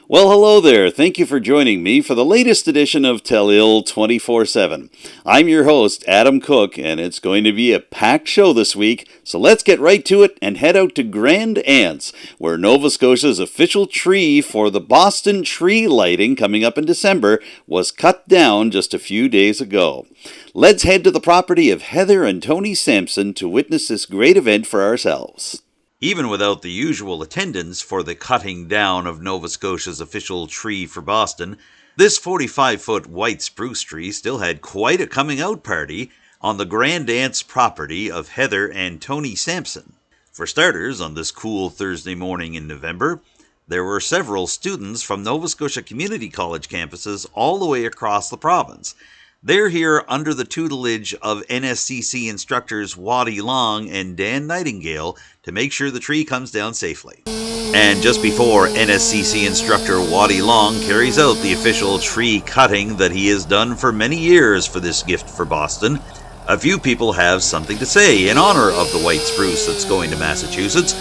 Well, hello there. Thank you for joining me for the latest edition of Telile 24/7. I'm your host, Adam Cook, and it's going to be a packed show this week, so let's get right to it and head out to Grand Anse, where Nova Scotia's official tree for the Boston tree lighting coming up in December was cut down just a few days ago. Let's head to the property of Heather and Tony Sampson to witness this great event for ourselves. Even without the usual attendance for the cutting down of Nova Scotia's official tree for Boston, this 45-foot white spruce tree still had quite a coming-out party on the Grand Anse property of Heather and Tony Sampson. For starters, on this cool Thursday morning in November, there were several students from Nova Scotia Community College campuses all the way across the province. They're here under the tutelage of NSCC instructors Waddy Long and Dan Nightingale to make sure the tree comes down safely. And just before NSCC instructor Waddy Long carries out the official tree cutting that he has done for many years for this gift for Boston, a few people have something to say in honor of the white spruce that's going to Massachusetts.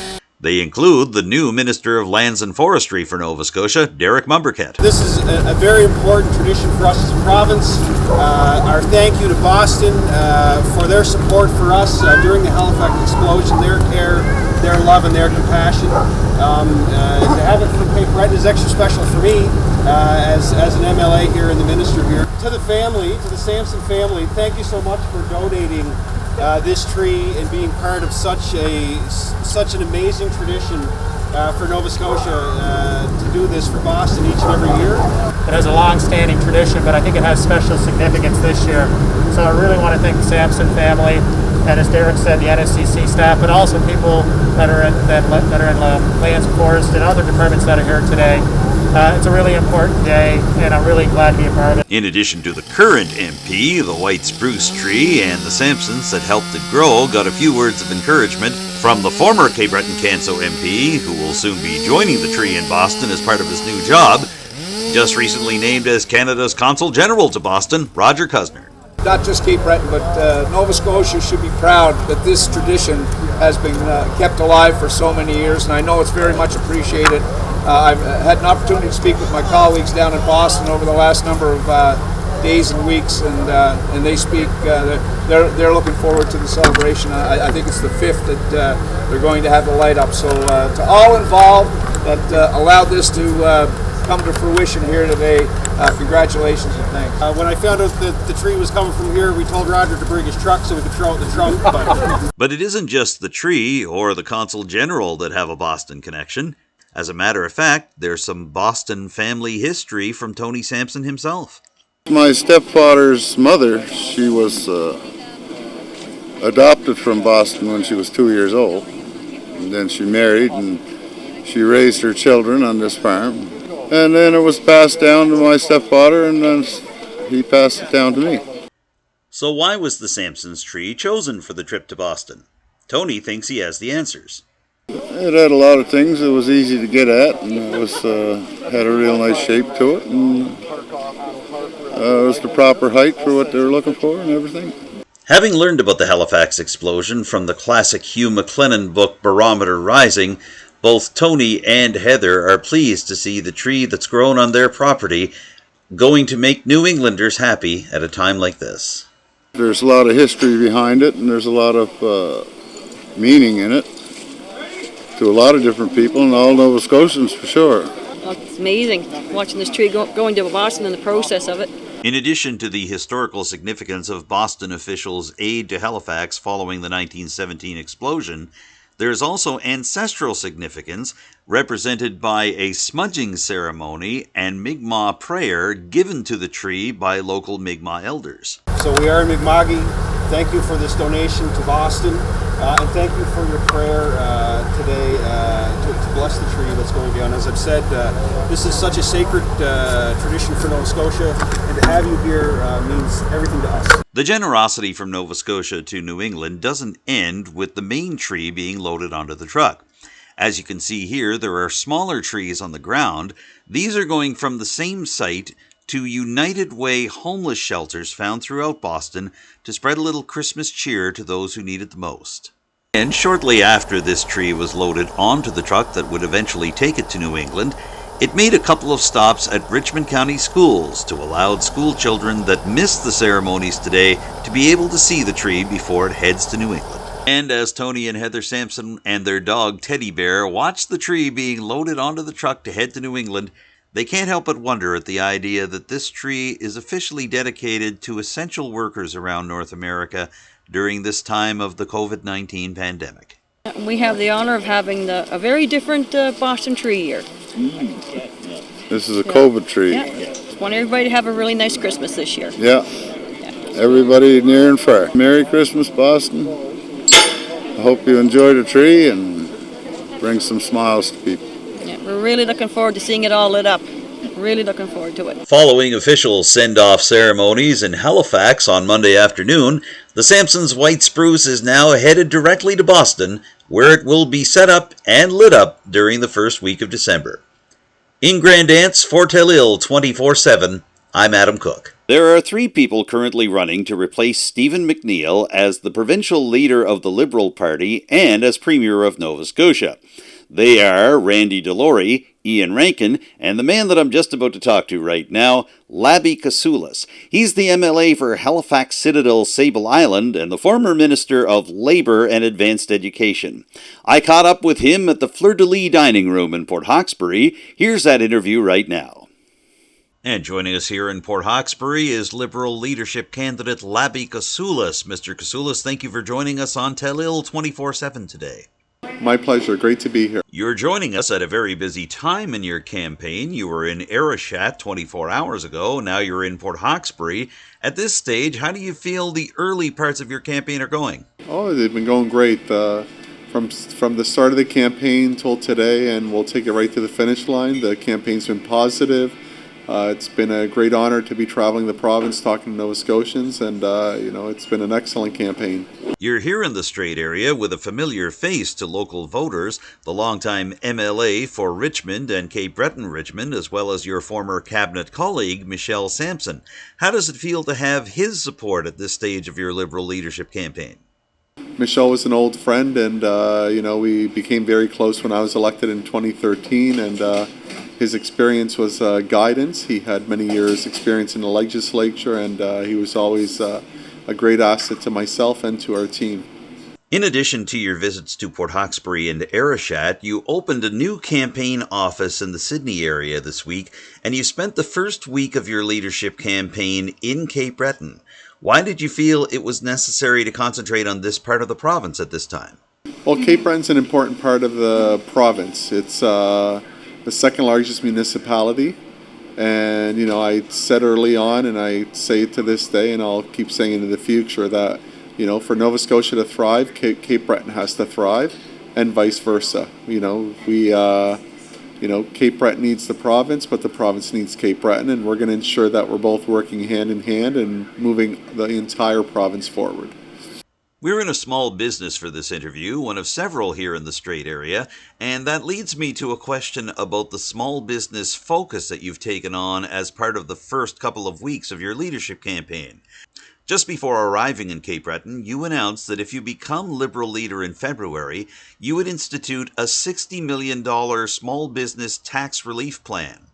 They include the new Minister of Lands and Forestry for Nova Scotia, Derek Mumbercat. This is a very important tradition for us as a province. Our thank you to Boston for their support for us during the Halifax explosion, their care, their love, and their compassion. To have it from Cape Breton is extra special for me as an MLA here and the Minister here. To the family, to the Sampson family, thank you so much for donating this tree and being part of such an amazing tradition for Nova Scotia to do this for Boston each and every year. It has a long-standing tradition, but I think it has special significance this year. So I really want to thank the Sampson family, and as Derek said, the NSCC staff, but also people that are in Lands and Forest and other departments that are here today. It's a really important day, and I'm really glad to be a part of it. In addition to the current MP, the white spruce tree, and the Sampsons that helped it grow got a few words of encouragement from the former Cape Breton-Canso MP, who will soon be joining the tree in Boston as part of his new job, just recently named as Canada's Consul General to Boston, Roger Cusner. Not just Cape Breton, but Nova Scotia should be proud that this tradition has been kept alive for so many years, and I know it's very much appreciated. I've had an opportunity to speak with my colleagues down in Boston over the last number of days and weeks, and they speak. They're looking forward to the celebration. I think it's the 5th that they're going to have the light up. So to all involved that allowed this to come to fruition here today, congratulations and thanks. When I found out that the tree was coming from here, we told Roger to bring his truck so we could throw it in the trunk. But it isn't just the tree or the Consul General that have a Boston connection. As a matter of fact, there's some Boston family history from Tony Sampson himself. My stepfather's mother, she was adopted from Boston when she was 2 years old. And then she married and she raised her children on this farm. And then it was passed down to my stepfather, and then he passed it down to me. So why was the Sampsons tree chosen for the trip to Boston? Tony thinks he has the answers. It had a lot of things. It was easy to get at, and it was had a real nice shape to it, and it was the proper height for what they were looking for and everything. Having learned about the Halifax explosion from the classic Hugh McLennan book Barometer Rising, both Tony and Heather are pleased to see the tree that's grown on their property going to make New Englanders happy at a time like this. There's a lot of history behind it, and there's a lot of meaning in it to a lot of different people, and all Nova Scotians for sure. It's amazing watching this tree going to Boston and the process of it. In addition to the historical significance of Boston officials' aid to Halifax following the 1917 explosion, there is also ancestral significance represented by a smudging ceremony and Mi'kmaq prayer given to the tree by local Mi'kmaq elders. So we are in Mi'kmaqi. Thank you for this donation to Boston, and thank you for your prayer today to bless the tree that's going down. As I've said, this is such a sacred tradition for Nova Scotia, and to have you here means everything to us. The generosity from Nova Scotia to New England doesn't end with the main tree being loaded onto the truck. As you can see here, there are smaller trees on the ground. These are going from the same site to United Way homeless shelters found throughout Boston to spread a little Christmas cheer to those who need it the most. And shortly after this tree was loaded onto the truck that would eventually take it to New England, It made a couple of stops at Richmond County schools to allow school children that missed the ceremonies today to be able to see the tree before it heads to New England. And as Tony and Heather Sampson and their dog Teddy Bear watch the tree being loaded onto the truck to head to New England, they can't help but wonder at the idea that this tree is officially dedicated to essential workers around North America during this time of the COVID-19 pandemic. We have the honor of having a very different Boston tree here. This is a COVID tree. Yeah. Just want everybody to have a really nice Christmas this year. Yeah. Everybody near and far. Merry Christmas, Boston. I hope you enjoy the tree and bring some smiles to people. Yeah, we're really looking forward to seeing it all lit up. Really looking forward to it. Following official send-off ceremonies in Halifax on Monday afternoon, the Sampsons' white spruce is now headed directly to Boston, where it will be set up and lit up during the first week of December. In Grand Anse for Telile 24/7, I'm Adam Cook. There are 3 people currently running to replace Stephen McNeil as the provincial leader of the Liberal Party and as Premier of Nova Scotia. They are Randy Delory, Ian Rankin, and the man that I'm just about to talk to right now, Labi Kousoulis. He's the MLA for Halifax Citadel Sable Island and the former Minister of Labour and Advanced Education. I caught up with him at the Fleur-de-Lis dining room in Port Hawkesbury. Here's that interview right now. And joining us here in Port Hawkesbury is Liberal leadership candidate Labi Kousoulis. Mr. Kousoulis, thank you for joining us on Telile 24/7 today. My pleasure. Great to be here. You're joining us at a very busy time in your campaign. You were in Arishat 24 hours ago. Now you're in Port Hawkesbury. At this stage, how do you feel the early parts of your campaign are going? Oh, they've been going great. From the start of the campaign till today, and we'll take it right to the finish line. The campaign's been positive. It's been a great honor to be traveling the province, talking to Nova Scotians, and it's been an excellent campaign. You're here in the Strait area with a familiar face to local voters, the longtime MLA for Richmond and Cape Breton-Richmond, as well as your former cabinet colleague, Michelle Sampson. How does it feel to have his support at this stage of your Liberal leadership campaign? Michelle was an old friend, and we became very close when I was elected in 2013, and his experience was guidance. He had many years' experience in the legislature, and he was always a great asset to myself and to our team. In addition to your visits to Port Hawkesbury and Arishat, you opened a new campaign office in the Sydney area this week, and you spent the first week of your leadership campaign in Cape Breton. Why did you feel it was necessary to concentrate on this part of the province at this time? Well, Cape Breton's an important part of the province. It's the second largest municipality, and I said early on, and I say it to this day, and I'll keep saying it in the future, that for Nova Scotia to thrive, Cape Breton has to thrive, and vice versa. Cape Breton needs the province, but the province needs Cape Breton, and we're going to ensure that we're both working hand in hand and moving the entire province forward. We're in a small business for this interview, one of several here in the Strait area, and that leads me to a question about the small business focus that you've taken on as part of the first couple of weeks of your leadership campaign. Just before arriving in Cape Breton, you announced that if you become Liberal leader in February, you would institute a $60 million small business tax relief plan.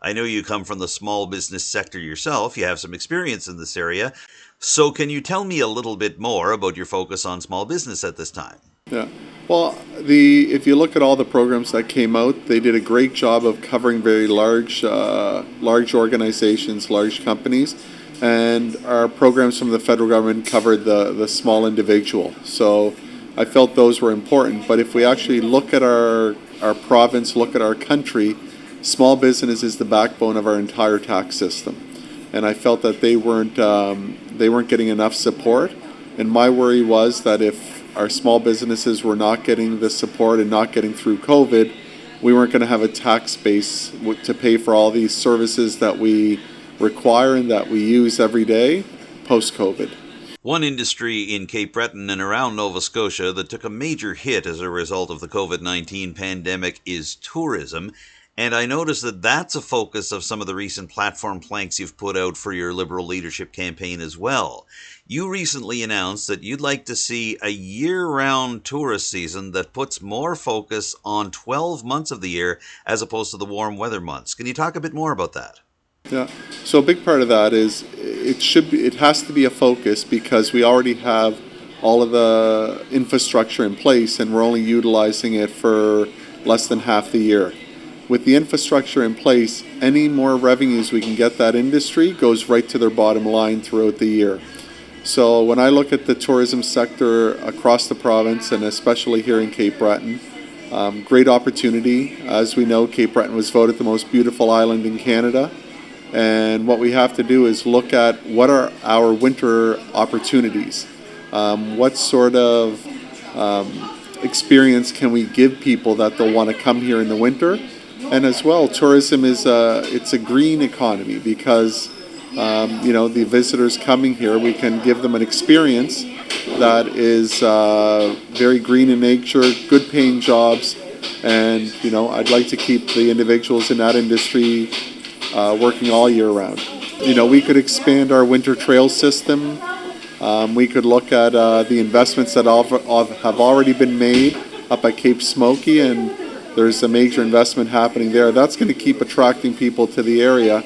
I know you come from the small business sector yourself. You have some experience in this area. So can you tell me a little bit more about your focus on small business at this time? Yeah. Well, if you look at all the programs that came out, they did a great job of covering very large organizations, large companies, and our programs from the federal government covered the small individual. So I felt those were important. But if we actually look at our province, look at our country, small business is the backbone of our entire tax system. And I felt that they weren't getting enough support. And my worry was that if our small businesses were not getting the support and not getting through COVID, we weren't going to have a tax base to pay for all these services that we require and that we use every day post-COVID. One industry in Cape Breton and around Nova Scotia that took a major hit as a result of the COVID-19 pandemic is tourism. And I noticed that that's a focus of some of the recent platform planks you've put out for your Liberal leadership campaign as well. You recently announced that you'd like to see a year-round tourist season that puts more focus on 12 months of the year as opposed to the warm weather months. Can you talk a bit more about that? Yeah. So a big part of that is it has to be a focus because we already have all of the infrastructure in place and we're only utilizing it for less than half the year. With the infrastructure in place, any more revenues we can get that industry goes right to their bottom line throughout the year. So when I look at the tourism sector across the province and especially here in Cape Breton, great opportunity. As we know, Cape Breton was voted the most beautiful island in Canada. And what we have to do is look at what are our winter opportunities. What sort of experience can we give people that they'll want to come here in the winter? And as well, tourism is it's a green economy because the visitors coming here, we can give them an experience that is very green in nature, good paying jobs, and I'd like to keep the individuals in that industry working all year round. We could expand our winter trail system. We could look at the investments that have already been made up at Cape Smoky, and there's a major investment happening there. That's going to keep attracting people to the area.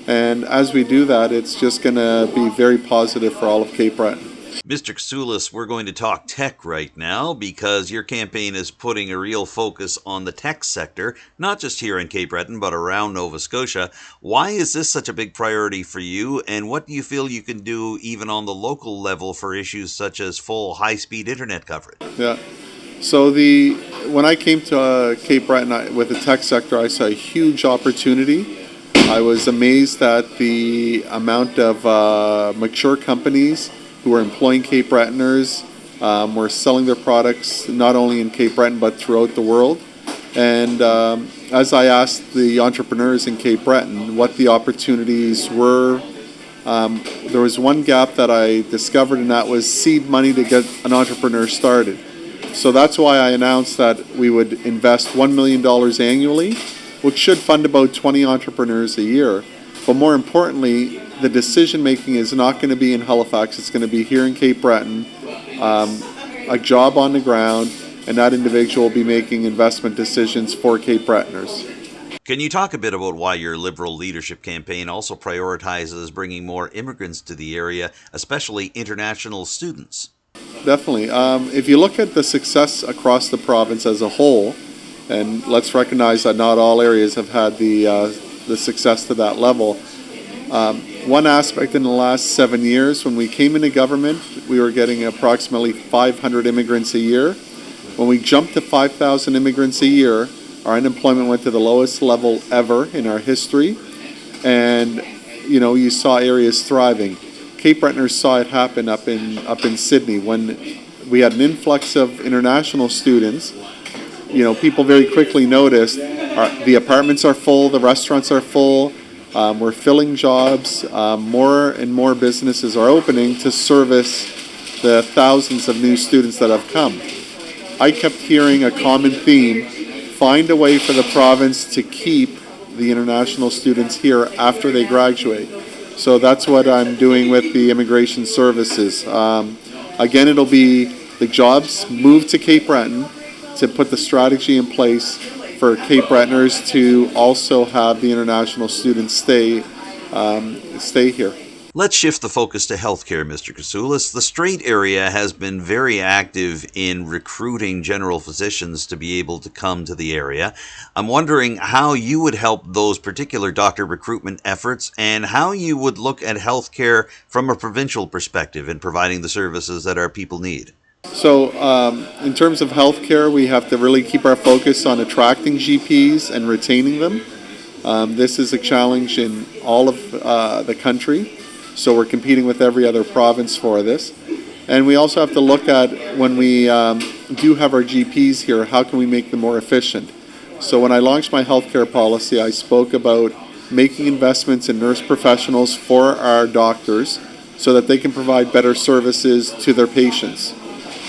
And as we do that, it's just going to be very positive for all of Cape Breton. Mr. Kousoulis, we're going to talk tech right now because your campaign is putting a real focus on the tech sector, not just here in Cape Breton, but around Nova Scotia. Why is this such a big priority for you, and what do you feel you can do even on the local level for issues such as full high-speed internet coverage? Yeah. So when I came to Cape Breton with the tech sector, I saw a huge opportunity. I was amazed at the amount of mature companies who were employing Cape Bretoners, were selling their products not only in Cape Breton but throughout the world. And as I asked the entrepreneurs in Cape Breton what the opportunities were, there was one gap that I discovered, and that was seed money to get an entrepreneur started. So that's why I announced that we would invest $1 million annually, which should fund about 20 entrepreneurs a year. But more importantly, the decision making is not going to be in Halifax, it's going to be here in Cape Breton, a job on the ground, and that individual will be making investment decisions for Cape Bretoners. Can you talk a bit about why your Liberal leadership campaign also prioritizes bringing more immigrants to the area, especially international students? Definitely. If you look at the success across the province as a whole, and let's recognize that not all areas have had the success to that level. One aspect in the last 7 years, when we came into government, we were getting approximately 500 immigrants a year. When we jumped to 5,000 immigrants a year, our unemployment went to the lowest level ever in our history. And, you saw areas thriving. Cape Bretoners saw it happen up in Sydney when we had an influx of international students. People very quickly noticed the apartments are full, the restaurants are full, we're filling jobs, more and more businesses are opening to service the thousands of new students that have come. I kept hearing a common theme: find a way for the province to keep the international students here after they graduate. So that's what I'm doing with the immigration services. Again, it'll be the jobs moved to Cape Breton to put the strategy in place for Cape Bretoners to also have the international students stay here. Let's shift the focus to healthcare, Mr. Kousoulis. The Strait area has been very active in recruiting general physicians to be able to come to the area. I'm wondering how you would help those particular doctor recruitment efforts and how you would look at healthcare from a provincial perspective in providing the services that our people need. So in terms of healthcare, we have to really keep our focus on attracting GPs and retaining them. This is a challenge in all of the country. So we're competing with every other province for this. And we also have to look at, when we do have our GPs here, how can we make them more efficient? So when I launched my healthcare policy, I spoke about making investments in nurse professionals for our doctors so that they can provide better services to their patients.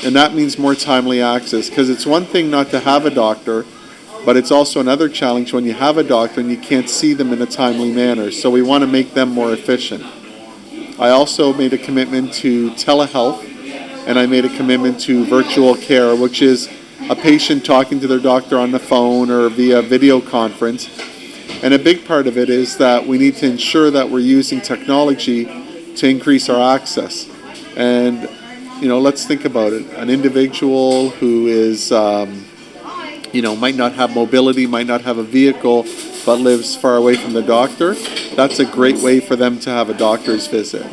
And that means more timely access, because it's one thing not to have a doctor, But it's also another challenge when you have a doctor and you can't see them in a timely manner. So we want to make them more efficient. I also made a commitment to telehealth, and I made a commitment to virtual care, which is a patient talking to their doctor on the phone or via video conference. And a big part of it is that we need to ensure that we're using technology to increase our access. And, let's think about it. An individual who is, might not have mobility, might not have a vehicle, but lives far away from the doctor, that's a great way for them to have a doctor's visit.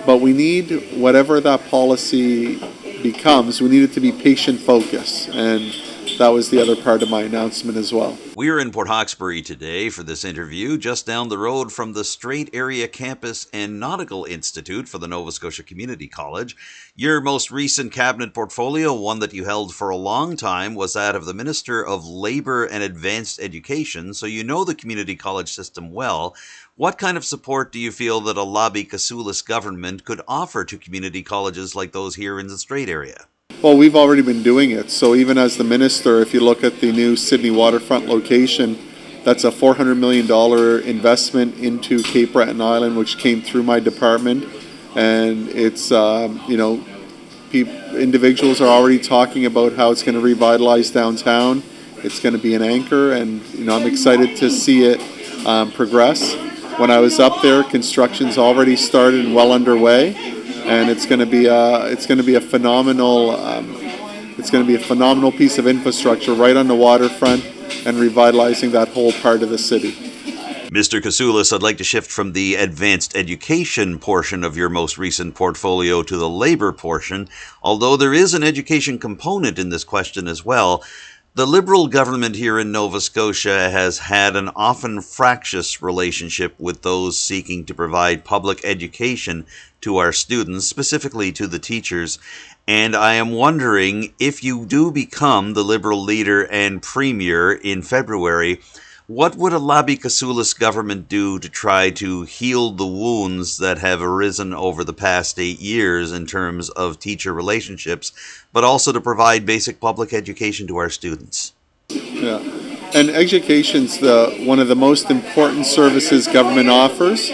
But we need, whatever that policy becomes, we need it to be patient-focused, and that was the other part of my announcement as well. We're in Port Hawkesbury today for this interview, just down the road from the Strait Area Campus and Nautical Institute for the Nova Scotia Community College. Your most recent cabinet portfolio, one that you held for a long time, was that of the Minister of Labour and Advanced Education, so you know the community college system well. What kind of support do you feel that a Labi Kousoulis government could offer to community colleges like those here in the Strait area? Well, we've already been doing it. So even as the minister, if you look at the new Sydney waterfront location, that's a $400 million investment into Cape Breton Island, which came through my department. And it's, individuals are already talking about how it's going to revitalize downtown. It's going to be an anchor, and I'm excited to see it progress. When I was up there, construction's already started and well underway. And it's going to be a phenomenal piece of infrastructure right on the waterfront and revitalizing that whole part of the city. Mr. Kousoulis, I'd like to shift from the advanced education portion of your most recent portfolio to the labor portion, although there is an education component in this question as well. The Liberal government here in Nova Scotia has had an often fractious relationship with those seeking to provide public education to our students, specifically to the teachers. And I am wondering, if you do become the Liberal leader and Premier in February, what would a Labi Kousoulis government do to try to heal the wounds that have arisen over the past 8 years in terms of teacher relationships, but also to provide basic public education to our students? Yeah, and education's one of the most important services government offers,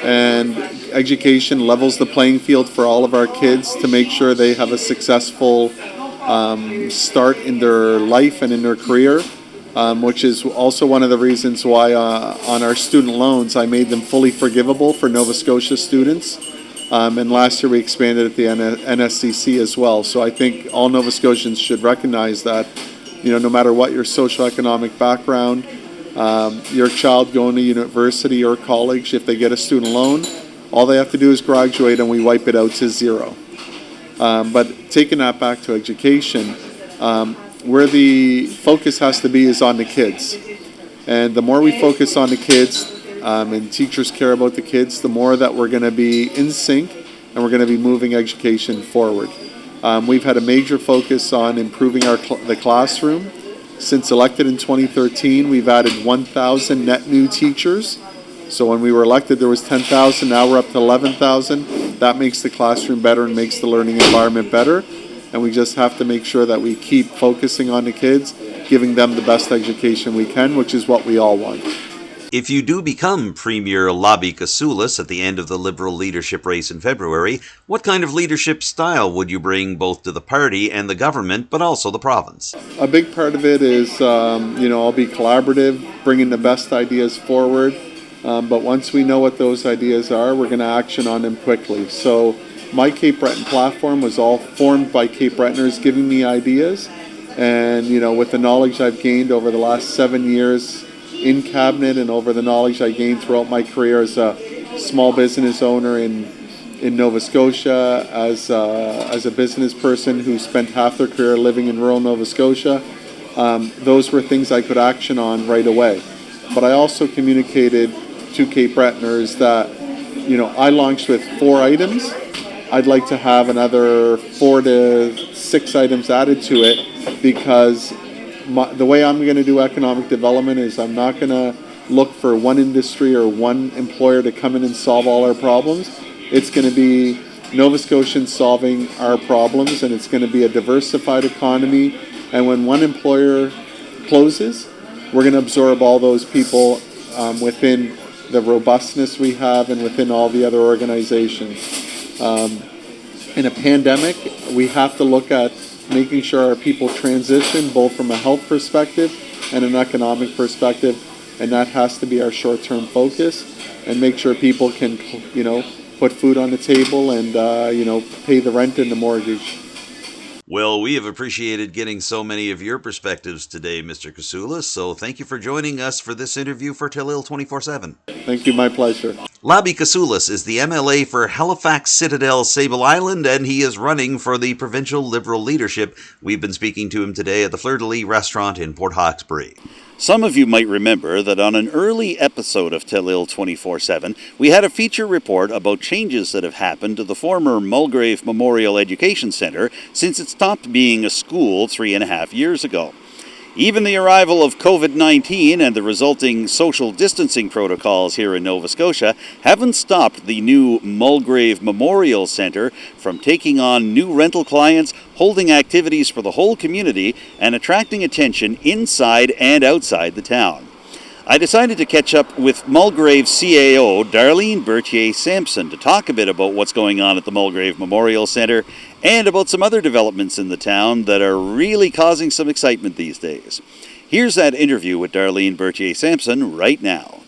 and education levels the playing field for all of our kids to make sure they have a successful start in their life and in their career. Which is also one of the reasons why on our student loans I made them fully forgivable for Nova Scotia students. And last year we expanded at the NSCC as well. So I think all Nova Scotians should recognize that, no matter what your socioeconomic background, your child going to university or college, if they get a student loan, all they have to do is graduate and we wipe it out to zero. But taking that back to education, where the focus has to be is on the kids. And the more we focus on the kids, and teachers care about the kids, the more that we're going to be in sync and we're going to be moving education forward. We've had a major focus on improving the classroom. Since elected in 2013, we've added 1,000 net new teachers. So when we were elected, there was 10,000. Now we're up to 11,000. That makes the classroom better and makes the learning environment better. And we just have to make sure that we keep focusing on the kids, giving them the best education we can, which is what we all want. If you do become Premier Labi Kousoulis at the end of the Liberal leadership race in February, what kind of leadership style would you bring both to the party and the government, but also the province? A big part of it is, I'll be collaborative, bringing the best ideas forward. But once we know what those ideas are, we're going to action on them quickly. So my Cape Breton platform was all formed by Cape Bretoners giving me ideas. And, with the knowledge I've gained over the last 7 years in cabinet and over the knowledge I gained throughout my career as a small business owner in Nova Scotia, as a business person who spent half their career living in rural Nova Scotia, those were things I could action on right away. But I also communicated to Cape Bretoners that, I launched with 4 items. I'd like to have another 4 to 6 items added to it, because the way I'm going to do economic development is I'm not going to look for one industry or one employer to come in and solve all our problems. It's going to be Nova Scotians solving our problems, and it's going to be a diversified economy. And when one employer closes, we're going to absorb all those people within the robustness we have and within all the other organizations. In a pandemic, we have to look at making sure our people transition both from a health perspective and an economic perspective, and that has to be our short-term focus, and make sure people can, put food on the table and, pay the rent and the mortgage. Well, we have appreciated getting so many of your perspectives today, Mr. Kousoulis, so thank you for joining us for this interview for Telile 24/7. Thank you, my pleasure. Labi Kousoulis is the MLA for Halifax Citadel Sable Island, and he is running for the provincial Liberal leadership. We've been speaking to him today at the Fleur-de-Lis restaurant in Port Hawkesbury. Some of you might remember that on an early episode of Telile 24/7, we had a feature report about changes that have happened to the former Mulgrave Memorial Education Centre since it stopped being a school 3.5 years ago. Even the arrival of COVID-19 and the resulting social distancing protocols here in Nova Scotia haven't stopped the new Mulgrave Memorial Centre from taking on new rental clients, holding activities for the whole community, and attracting attention inside and outside the town. I decided to catch up with Mulgrave CAO Darlene Bertheir-Sampson to talk a bit about what's going on at the Mulgrave Memorial Centre and about some other developments in the town that are really causing some excitement these days. Here's that interview with Darlene Bertheir-Sampson right now.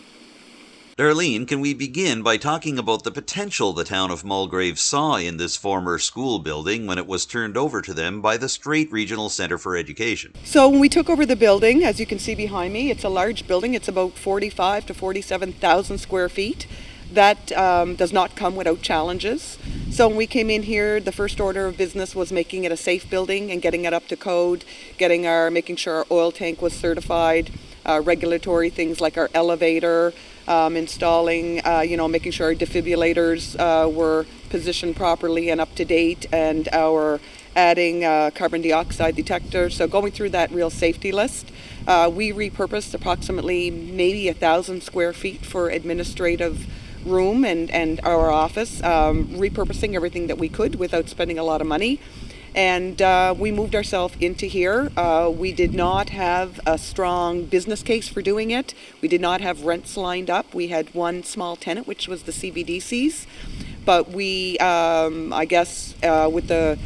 Darlene, can we begin by talking about the potential the town of Mulgrave saw in this former school building when it was turned over to them by the Strait Regional Centre for Education? So when we took over the building, as you can see behind me, it's a large building. It's about 45 to 47,000 square feet. That does not come without challenges. So when we came in here, the first order of business was making it a safe building and getting it up to code, making sure our oil tank was certified, regulatory things like our elevator, installing, making sure our defibrillators were positioned properly and up to date, and our adding carbon dioxide detector. So going through that real safety list. We repurposed approximately maybe 1,000 square feet for administrative room and our office, repurposing everything that we could without spending a lot of money. And we moved ourselves into here. We did not have a strong business case for doing it. We did not have rents lined up. We had one small tenant, which was the CBDCs. But we, with the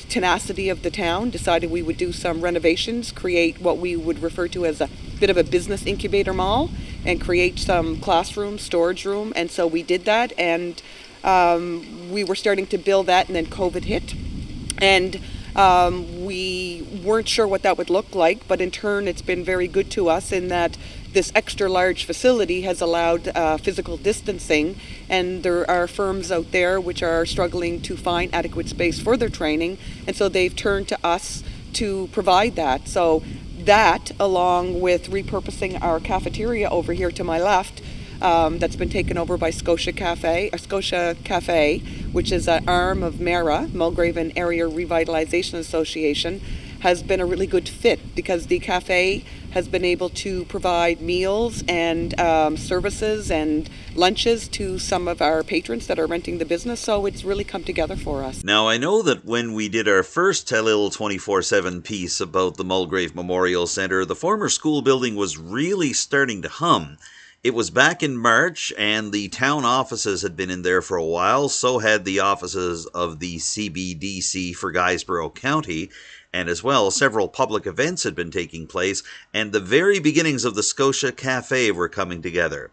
tenacity of the town, decided we would do some renovations, create what we would refer to as a bit of a business incubator mall, and create some classroom, storage room. And so we did that, and we were starting to build that, and then COVID hit. And we weren't sure what that would look like, but in turn it's been very good to us in that this extra large facility has allowed physical distancing, and there are firms out there which are struggling to find adequate space for their training, and so they've turned to us to provide that. So that, along with repurposing our cafeteria over here to my left, that's been taken over by Scotia Cafe, which is an arm of MARA, Mulgrave and Area Revitalization Association, has been a really good fit because the cafe has been able to provide meals and services and lunches to some of our patrons that are renting the business, so it's really come together for us. Now, I know that when we did our first Telile 24/7 piece about the Mulgrave Memorial Centre, the former school building was really starting to hum. It was back in March, and the town offices had been in there for a while, so had the offices of the CBDC for Guysborough County, and as well, several public events had been taking place, and the very beginnings of the Scotia Cafe were coming together.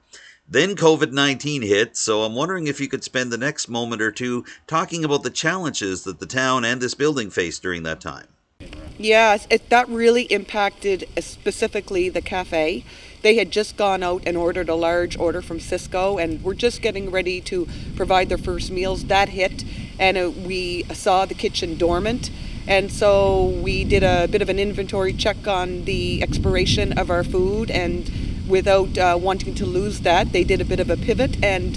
Then COVID-19 hit, so I'm wondering if you could spend the next moment or two talking about the challenges that the town and this building faced during that time. Yes, that really impacted specifically the cafe. They had just gone out and ordered a large order from Cisco, and we're just getting ready to provide their first meals. That hit, and we saw the kitchen dormant. And so we did a bit of an inventory check on the expiration of our food, and without wanting to lose that, they did a bit of a pivot and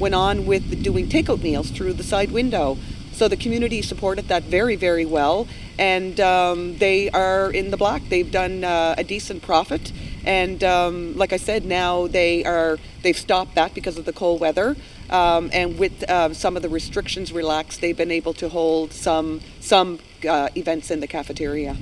went on with doing takeout meals through the side window. So the community supported that very, very well, and they are in the black. They've done a decent profit, and like I said, now they've stopped that because of the cold weather. And with some of the restrictions relaxed, they've been able to hold some events in the cafeteria.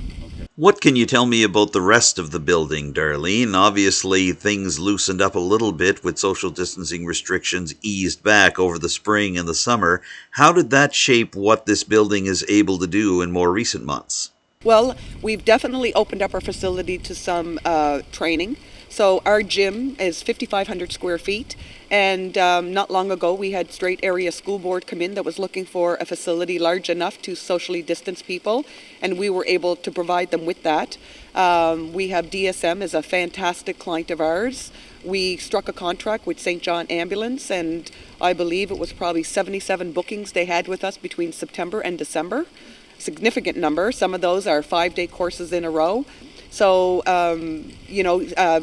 What can you tell me about the rest of the building, Darlene? Obviously, things loosened up a little bit with social distancing restrictions eased back over the spring and the summer. How did that shape what this building is able to do in more recent months? Well, we've definitely opened up our facility to some training. So our gym is 5,500 square feet, and not long ago we had Strait Area School Board come in that was looking for a facility large enough to socially distance people, and we were able to provide them with that. We have DSM as a fantastic client of ours. We struck a contract with St. John Ambulance, and I believe it was probably 77 bookings they had with us between September and December. Significant number. Some of those are 5-day courses in a row. So,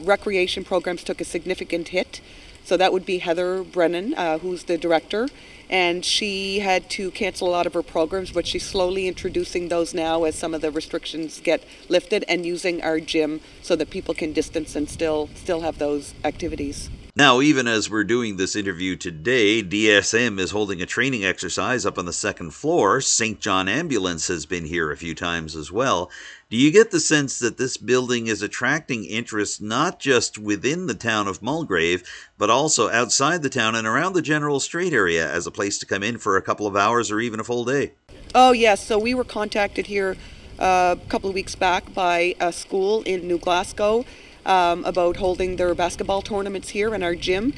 recreation programs took a significant hit. So that would be Heather Brennan, who's the director, and she had to cancel a lot of her programs, but she's slowly introducing those now as some of the restrictions get lifted, and using our gym so that people can distance and still have those activities. Now, even as we're doing this interview today, DSM is holding a training exercise up on the second floor. St. John Ambulance has been here a few times as well. Do you get the sense that this building is attracting interest not just within the town of Mulgrave, but also outside the town and around the general strait area as a place to come in for a couple of hours or even a full day? Oh, yes. So we were contacted here a couple of weeks back by a school in New Glasgow about holding their basketball tournaments here in our gym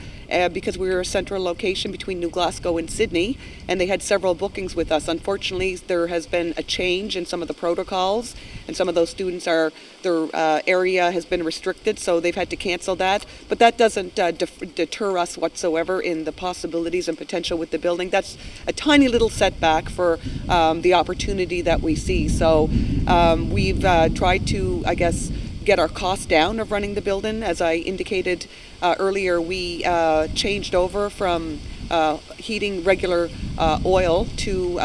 because we were a central location between New Glasgow and Sydney, and they had several bookings with us. Unfortunately, there has been a change in some of the protocols, and some of those students their area has been restricted, so they've had to cancel that. But that doesn't deter us whatsoever in the possibilities and potential with the building. That's a tiny little setback for the opportunity that we see. So we've tried to, I guess, get our costs down of running the building. As I indicated earlier, we changed over from heating regular oil to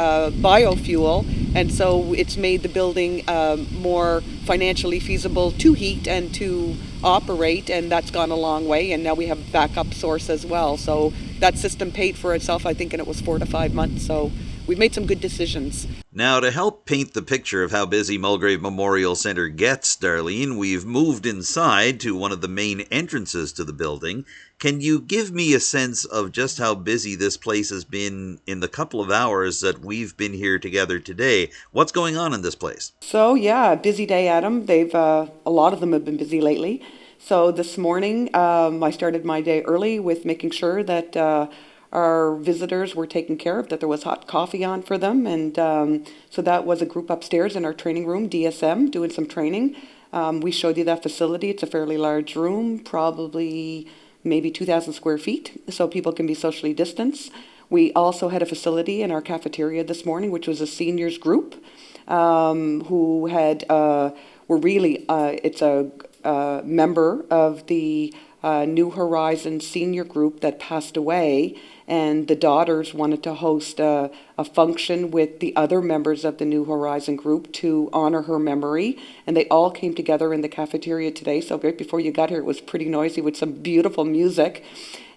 biofuel, and so it's made the building more financially feasible to heat and to operate, and that's gone a long way, and now we have backup source as well. So that system paid for itself, I think, and it was 4 to 5 months. So we've made some good decisions. Now, to help paint the picture of how busy Mulgrave Memorial Centre gets, Darlene, we've moved inside to one of the main entrances to the building. Can you give me a sense of just how busy this place has been in the couple of hours that we've been here together today? What's going on in this place? So, yeah, busy day, Adam. A lot of them have been busy lately. So this morning, I started my day early with making sure that our visitors were taken care of, that there was hot coffee on for them. And so that was a group upstairs in our training room, DSM, doing some training. We showed you that facility. It's a fairly large room, probably maybe 2,000 square feet, so people can be socially distanced. We also had a facility in our cafeteria this morning, which was a seniors group who it's a member of the New Horizons senior group that passed away, and the daughters wanted to host a function with the other members of the New Horizon group to honor her memory, and they all came together in the cafeteria today. So right before you got here, it was pretty noisy with some beautiful music,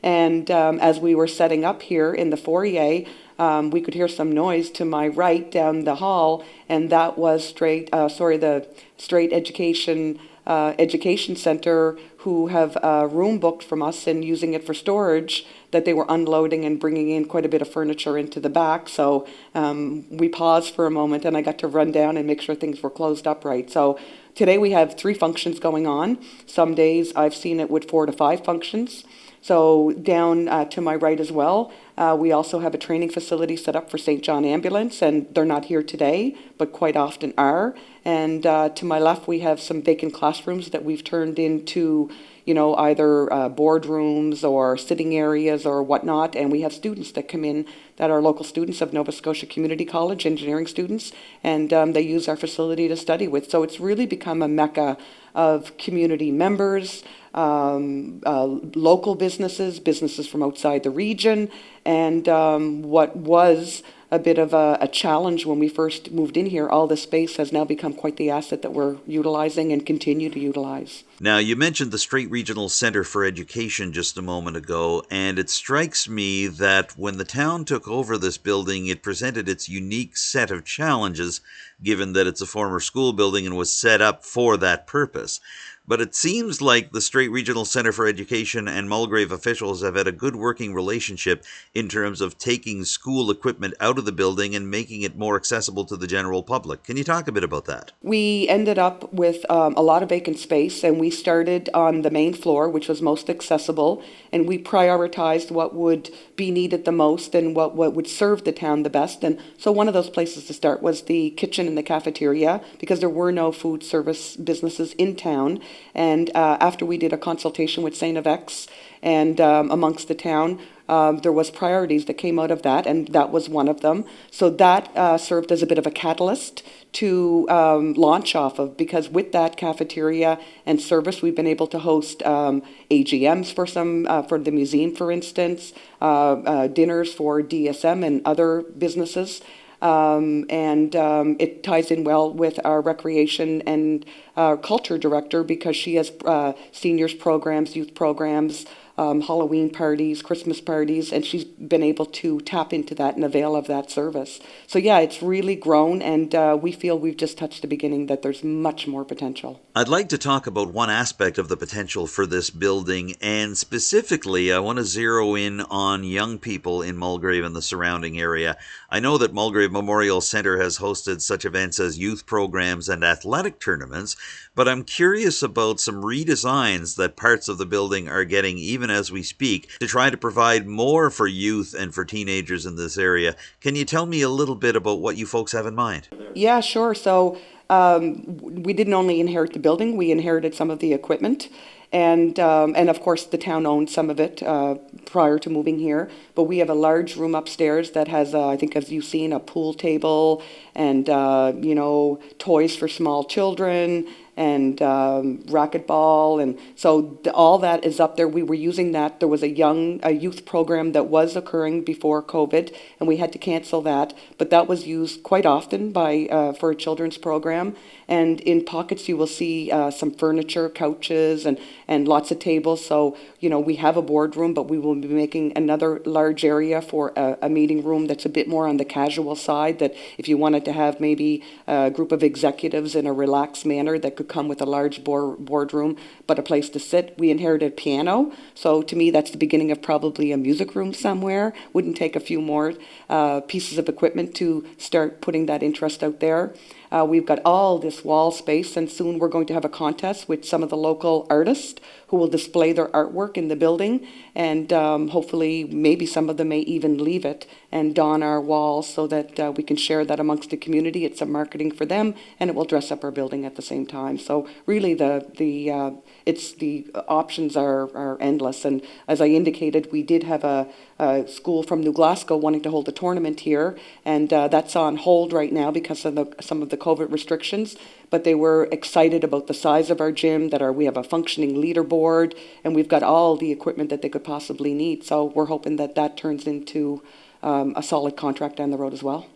and as we were setting up here in the foyer, we could hear some noise to my right down the hall, and that was the Strait Education Center, who have a room booked from us and using it for storage, that they were unloading and bringing in quite a bit of furniture into the back. So we paused for a moment, and I got to run down and make sure things were closed up right. So today we have 3 functions going on. Some days I've seen it with 4 to 5 functions. So down to my right as well, we also have a training facility set up for St. John Ambulance, and they're not here today, but quite often are. And to my left, we have some vacant classrooms that we've turned into, either boardrooms or sitting areas or whatnot. And we have students that come in that are local students of Nova Scotia Community College, engineering students, and they use our facility to study with. So it's really become a mecca of community members, local businesses from outside the region, and what was a bit of a challenge when we first moved in here. All the space has now become quite the asset that we're utilizing and continue to utilize. Now, you mentioned the Strait Regional Centre for Education just a moment ago, and it strikes me that when the town took over this building, it presented its unique set of challenges, given that it's a former school building and was set up for that purpose. But it seems like the Strait Regional Centre for Education and Mulgrave officials have had a good working relationship in terms of taking school equipment out of the building and making it more accessible to the general public. Can you talk a bit about that? We ended up with a lot of vacant space, and we started on the main floor, which was most accessible, and we prioritized what would be needed the most and what would serve the town the best. And so one of those places to start was the kitchen and the cafeteria, because there were no food service businesses in town. And after we did a consultation with St. Avex and amongst the town, there was priorities that came out of that, and that was one of them. So that served as a bit of a catalyst to launch off of, because with that cafeteria and service, we've been able to host AGMs for the museum, for instance, dinners for DSM and other businesses. It ties in well with our recreation and culture director, because she has seniors programs, youth programs, Halloween parties, Christmas parties, and she's been able to tap into that and avail of that service. So yeah, it's really grown, and we feel we've just touched the beginning, that there's much more potential. I'd like to talk about one aspect of the potential for this building, and specifically I want to zero in on young people in Mulgrave and the surrounding area. I know that Mulgrave Memorial Centre has hosted such events as youth programs and athletic tournaments, but I'm curious about some redesigns that parts of the building are getting even as we speak to try to provide more for youth and for teenagers in this area. Can you tell me a little bit about what you folks have in mind? Yeah, sure. So we didn't only inherit the building, we inherited some of the equipment. And of course, the town owned some of it prior to moving here. But we have a large room upstairs that has, I think, as you've seen, a pool table and, toys for small children and racquetball. And so all that is up there. We were using that. There was a youth program that was occurring before COVID, and we had to cancel that. But that was used quite often for a children's program. And in pockets, you will see some furniture, couches, and lots of tables. So, we have a boardroom, but we will be making another large area for a meeting room that's a bit more on the casual side, that if you wanted to have maybe a group of executives in a relaxed manner, that could come with a large boardroom, but a place to sit. We inherited a piano. So to me, that's the beginning of probably a music room somewhere. Wouldn't take a few more pieces of equipment to start putting that interest out there. We've got all this wall space, and soon we're going to have a contest with some of the local artists who will display their artwork in the building, and hopefully maybe some of them may even leave it and don our walls so that we can share that amongst the community. It's some marketing for them, and it will dress up our building at the same time. So really the options are endless. And as I indicated, we did have a school from New Glasgow wanting to hold a tournament here, and that's on hold right now because of some of the COVID restrictions. But they were excited about the size of our gym, we have a functioning leaderboard, and we've got all the equipment that they could possibly need. So we're hoping that turns into a solid contract down the road as well.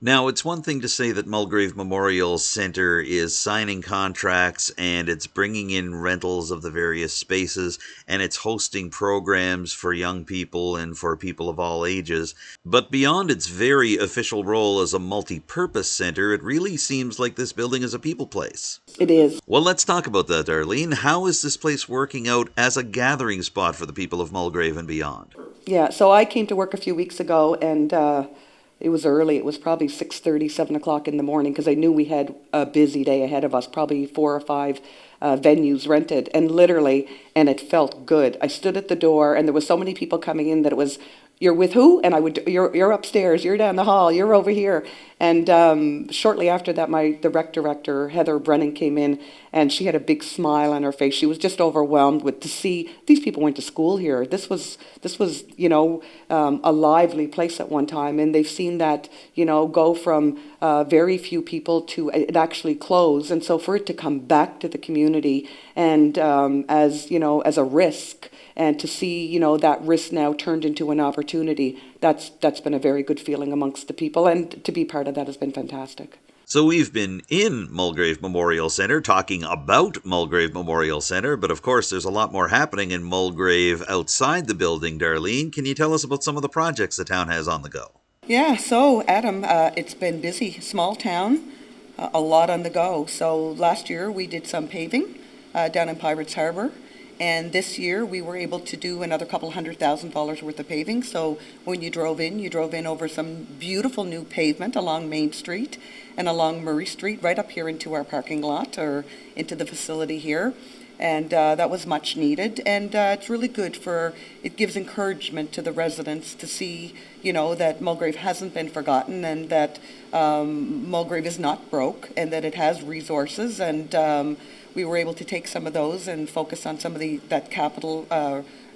Now, it's one thing to say that Mulgrave Memorial Centre is signing contracts and it's bringing in rentals of the various spaces and it's hosting programs for young people and for people of all ages. But beyond its very official role as a multi-purpose centre, it really seems like this building is a people place. It is. Well, let's talk about that, Darlene. How is this place working out as a gathering spot for the people of Mulgrave and beyond? Yeah, so I came to work a few weeks ago, and it was early. It was probably 6:30, 7 o'clock in the morning, because I knew we had a busy day ahead of us, probably 4 or 5 venues rented, and it felt good. I stood at the door, and there was so many people coming in that it was, "You're with who?" And you're upstairs, you're down the hall, you're over here. And shortly after that, the rec director, Heather Brennan, came in, and she had a big smile on her face. She was just overwhelmed to see these people went to school here. This was a lively place at one time, and they've seen that go from very few people to it actually close. And so for it to come back to the community and as a risk, and to see that risk now turned into an opportunity, that's been a very good feeling amongst the people, and to be part of that has been fantastic. So we've been in Mulgrave Memorial Centre talking about Mulgrave Memorial Centre, but of course there's a lot more happening in Mulgrave outside the building. Darlene, can you tell us about some of the projects the town has on the go? Yeah, so Adam, it's been busy. Small town, a lot on the go. So last year we did some paving down in Pirates Harbour. And this year we were able to do another couple $100,000 worth of paving. So when you drove in over some beautiful new pavement along Main Street and along Murray Street, right up here into our parking lot or into the facility here. And that was much needed. And it's really good it gives encouragement to the residents to see, that Mulgrave hasn't been forgotten, and that Mulgrave is not broke, and that it has resources. And we were able to take some of those and focus on some of that capital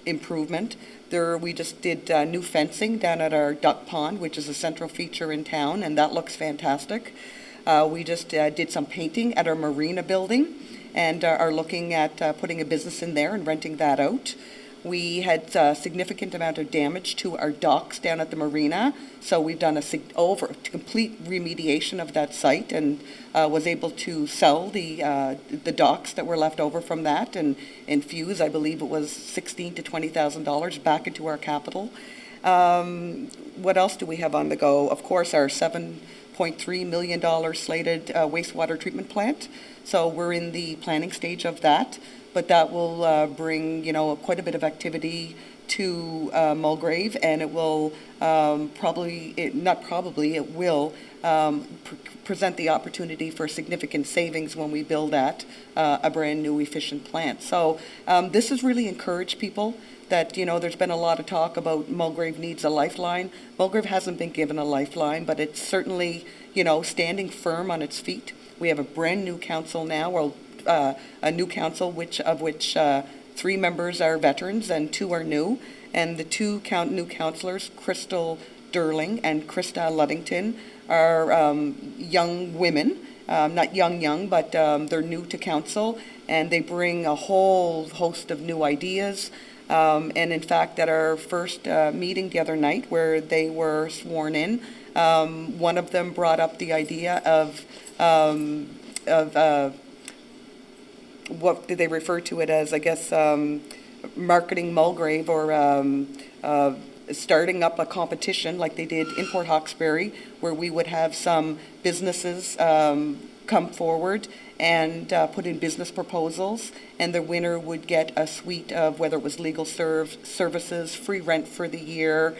improvement. We just did new fencing down at our duck pond, which is a central feature in town, and that looks fantastic. We just did some painting at our marina building, and are looking at putting a business in there and renting that out. We had a significant amount of damage to our docks down at the marina, so we've done a complete remediation of that site, and was able to sell the docks that were left over from that and infuse, I believe it was $16,000 to $20,000 back into our capital. What else do we have on the go? Of course, our $7.3 million slated wastewater treatment plant. So we're in the planning stage of that, but that will bring, quite a bit of activity to Mulgrave, and it will it will present the opportunity for significant savings when we build a brand new efficient plant. So this has really encouraged people that, there's been a lot of talk about Mulgrave needs a lifeline. Mulgrave hasn't been given a lifeline, but it's certainly, standing firm on its feet. We have a brand new council now, a new council of which 3 members are veterans and 2 are new. And the 2 new councillors, Crystal Durling and Krista Luddington, are young women, not young, but they're new to council, and they bring a whole host of new ideas. And in fact, at our first meeting the other night where they were sworn in, one of them brought up the idea of what did they refer to it as, I guess, marketing Mulgrave, or starting up a competition like they did in Port Hawkesbury, where we would have some businesses come forward and put in business proposals, and the winner would get a suite of, whether it was legal services, free rent for the year.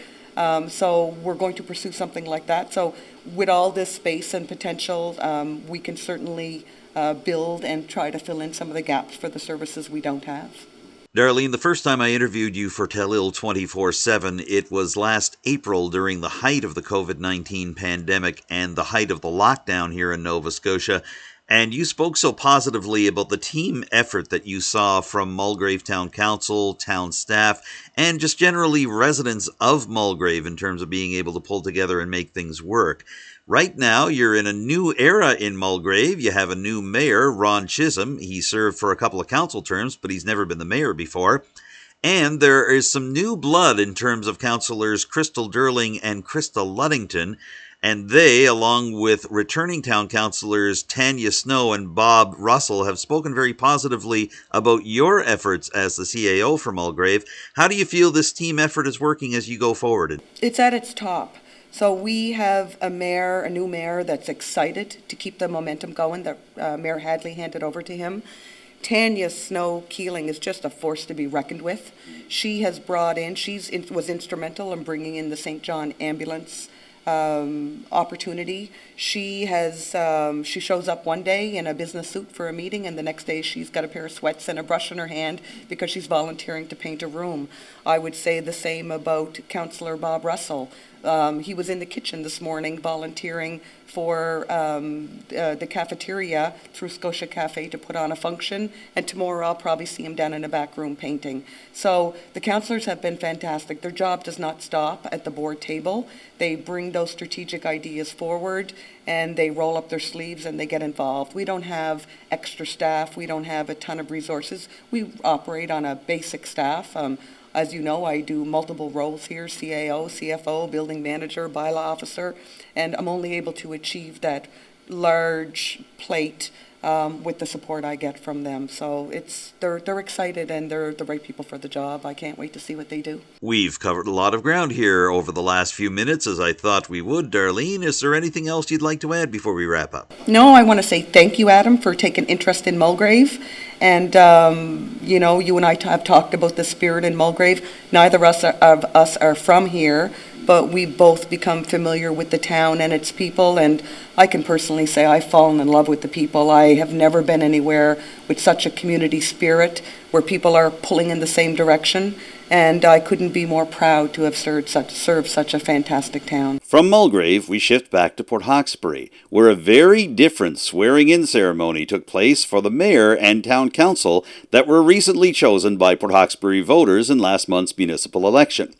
So we're going to pursue something like that. So with all this space and potential, we can certainly build and try to fill in some of the gaps for the services we don't have. Darlene, the first time I interviewed you for Telile 24/7, it was last April during the height of the COVID-19 pandemic and the height of the lockdown here in Nova Scotia. And you spoke so positively about the team effort that you saw from Mulgrave Town Council, town staff, and just generally residents of Mulgrave in terms of being able to pull together and make things work. Right now, you're in a new era in Mulgrave. You have a new mayor, Ron Chisholm. He served for a couple of council terms, but he's never been the mayor before. And there is some new blood in terms of councillors Crystal Durling and Krista Luddington. And they, along with returning town councillors Tanya Snow and Bob Russell, have spoken very positively about your efforts as the CAO for Mulgrave. How do you feel this team effort is working as you go forward? It's at its top. So we have a new mayor that's excited to keep the momentum going that Mayor Hadley handed over to him. Tanya Snow Keeling is just a force to be reckoned with. She has brought in, was instrumental in bringing in the St. John ambulance opportunity. She shows up one day in a business suit for a meeting, and the next day she's got a pair of sweats and a brush in her hand because she's volunteering to paint a room. I would say the same about Councillor Bob Russell. He was in the kitchen this morning volunteering for the cafeteria through Scotia Cafe to put on a function, and tomorrow I'll probably see him down in the back room painting. So the councillors have been fantastic. Their job does not stop at the board table. They bring those strategic ideas forward and they roll up their sleeves and they get involved. We don't have extra staff. We don't have a ton of resources. We operate on a basic staff. As you know, I do multiple roles here, CAO, CFO, building manager, bylaw officer, and I'm only able to achieve that large plate with the support I get from them. So they're excited and they're the right people for the job. I can't wait to see what they do. We've covered a lot of ground here over the last few minutes, as I thought we would. Darlene, is there anything else you'd like to add before we wrap up? No, I want to say thank you, Adam, for taking interest in Mulgrave. And, you know, you and I have talked about the spirit in Mulgrave. Neither of us are from here, but we've both become familiar with the town and its people. And I can personally say I've fallen in love with the people. I have never been anywhere with such a community spirit where people are pulling in the same direction. And I couldn't be more proud to have served such a fantastic town. From Mulgrave, we shift back to Port Hawkesbury, where a very different swearing-in ceremony took place for the mayor and town council that were recently chosen by Port Hawkesbury voters in last month's municipal election.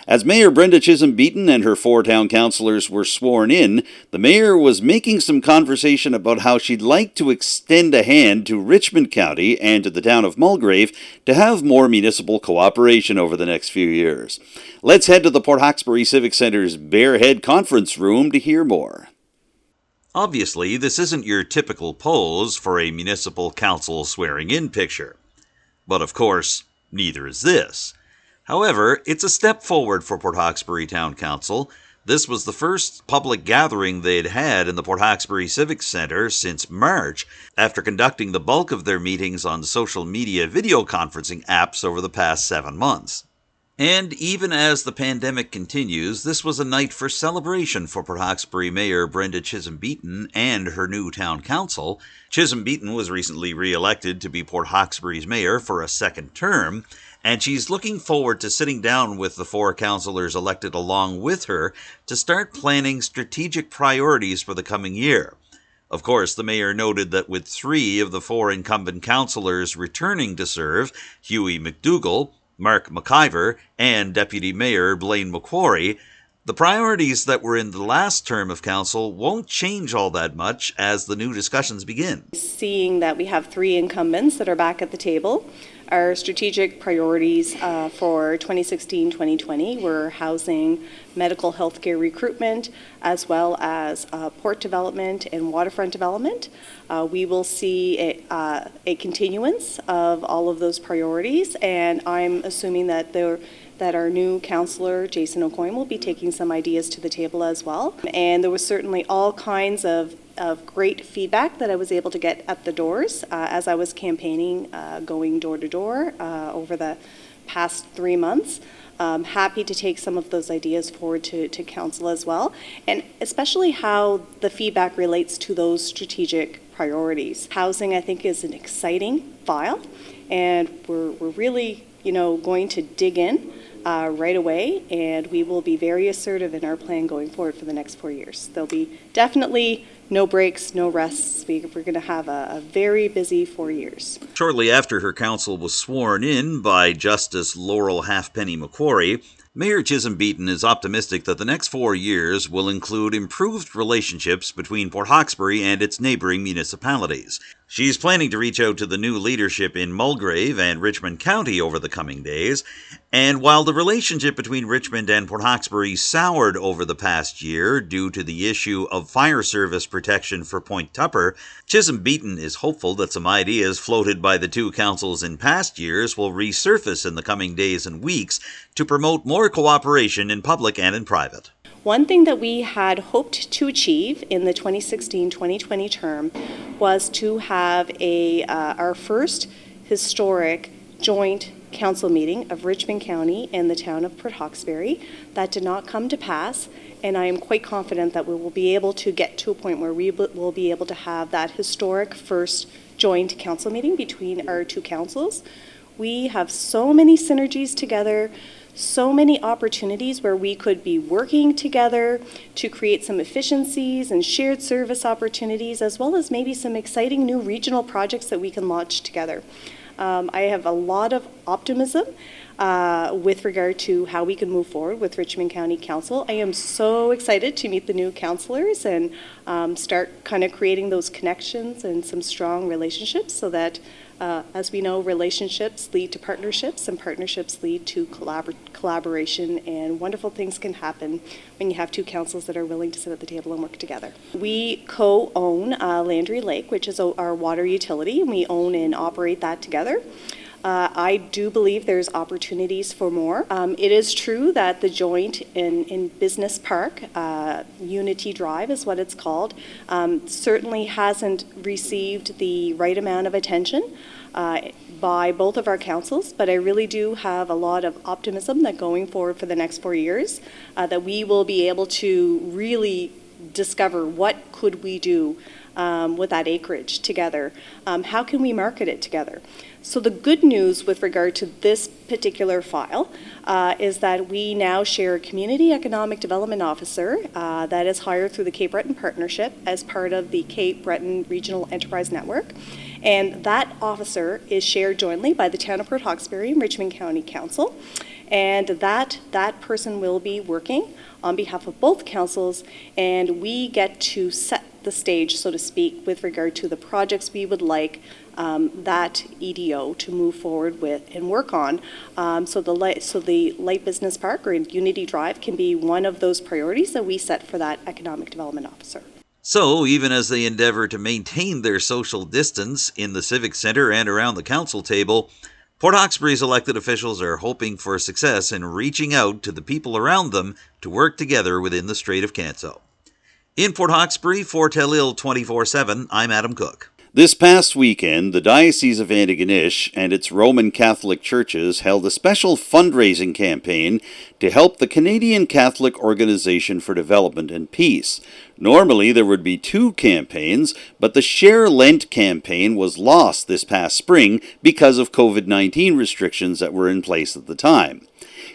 As Mayor Brenda Chisholm-Beaton and her 4 town councillors were sworn in, the mayor was making some conversation about how she'd like to extend a hand to Richmond County and to the town of Mulgrave to have more municipal cooperation over the next few years. Let's head to the Port Hawkesbury Civic Centre's Bearhead Conference Room to hear more. Obviously, this isn't your typical pose for a municipal council swearing-in picture. But of course, neither is this. However, it's a step forward for Port Hawkesbury Town Council. This was the first public gathering they'd had in the Port Hawkesbury Civic Centre since March, after conducting the bulk of their meetings on social media video conferencing apps over the past 7 months. And even as the pandemic continues, this was a night for celebration for Port Hawkesbury Mayor Brenda Chisholm-Beaton and her new town council. Chisholm-Beaton was recently re-elected to be Port Hawkesbury's mayor for a second term, and she's looking forward to sitting down with the 4 councillors elected along with her to start planning strategic priorities for the coming year. Of course, the mayor noted that with 3 of the 4 incumbent councillors returning to serve, Hughie McDougall, Mark McIver, and Deputy Mayor Blaine Macquarie, the priorities that were in the last term of council won't change all that much as the new discussions begin. Seeing that we have 3 incumbents that are back at the table, our strategic priorities for 2016-2020 were housing, medical healthcare recruitment, as well as port development and waterfront development. We will see a continuance of all of those priorities, and I'm assuming that our new councillor, Jason O'Coin, will be taking some ideas to the table as well. And there was certainly all kinds of great feedback that I was able to get at the doors as I was campaigning, going door to door over the past 3 months. Happy to take some of those ideas forward to council as well, and especially how the feedback relates to those strategic priorities. Housing, I think, is an exciting file, and we're really, going to dig in right away, and we will be very assertive in our plan going forward for the next 4 years. There'll be definitely no breaks, no rests. We're going to have a very busy 4 years. Shortly after her council was sworn in by Justice Laurel Halfpenny Macquarie, Mayor Chisholm-Beaton is optimistic that the next 4 years will include improved relationships between Port Hawkesbury and its neighbouring municipalities. She's planning to reach out to the new leadership in Mulgrave and Richmond County over the coming days, and while the relationship between Richmond and Port Hawkesbury soured over the past year due to the issue of fire service protection for Point Tupper, Chisholm-Beaton is hopeful that some ideas floated by the 2 councils in past years will resurface in the coming days and weeks to promote more cooperation in public and in private. One thing that we had hoped to achieve in the 2016-2020 term was to have our first historic joint council meeting of Richmond County and the town of Port Hawkesbury. That did not come to pass, and I am quite confident that we will be able to get to a point where we will be able to have that historic first joint council meeting between our 2 councils. We have so many synergies together, so many opportunities where we could be working together to create some efficiencies and shared service opportunities, as well as maybe some exciting new regional projects that we can launch together. I have a lot of optimism with regard to how we can move forward with Richmond County Council. I am so excited to meet the new councillors and start kind of creating those connections and some strong relationships so that, as we know, relationships lead to partnerships and partnerships lead to collaboration, and wonderful things can happen when you have two councils that are willing to sit at the table and work together. We co-own Landry Lake, which is our water utility, and we own and operate that together. I do believe there's opportunities for more. It is true that the joint in Business Park, Unity Drive is what it's called, certainly hasn't received the right amount of attention by both of our councils, but I really do have a lot of optimism that going forward for the next 4 years, that we will be able to really discover what could we do with that acreage together. How can we market it together? So the good news with regard to this particular file is that we now share a Community Economic Development Officer that is hired through the Cape Breton Partnership as part of the Cape Breton Regional Enterprise Network. And that officer is shared jointly by the Town of Port Hawkesbury and Richmond County Council. And that person will be working on behalf of both councils, and we get to set the stage, so to speak, with regard to the projects we would like that EDO to move forward with and work on. So the Light Business Park or Unity Drive can be one of those priorities that we set for that Economic Development Officer. So, even as they endeavor to maintain their social distance in the Civic Centre and around the council table, Port Hawkesbury's elected officials are hoping for success in reaching out to the people around them to work together within the Strait of Canso. In Port Hawkesbury, for Telile 24/7, I'm Adam Cook. This past weekend, the Diocese of Antigonish and its Roman Catholic churches held a special fundraising campaign to help the Canadian Catholic Organization for Development and Peace. Normally, there would be two campaigns, but the Share Lent campaign was lost this past spring because of COVID-19 restrictions that were in place at the time.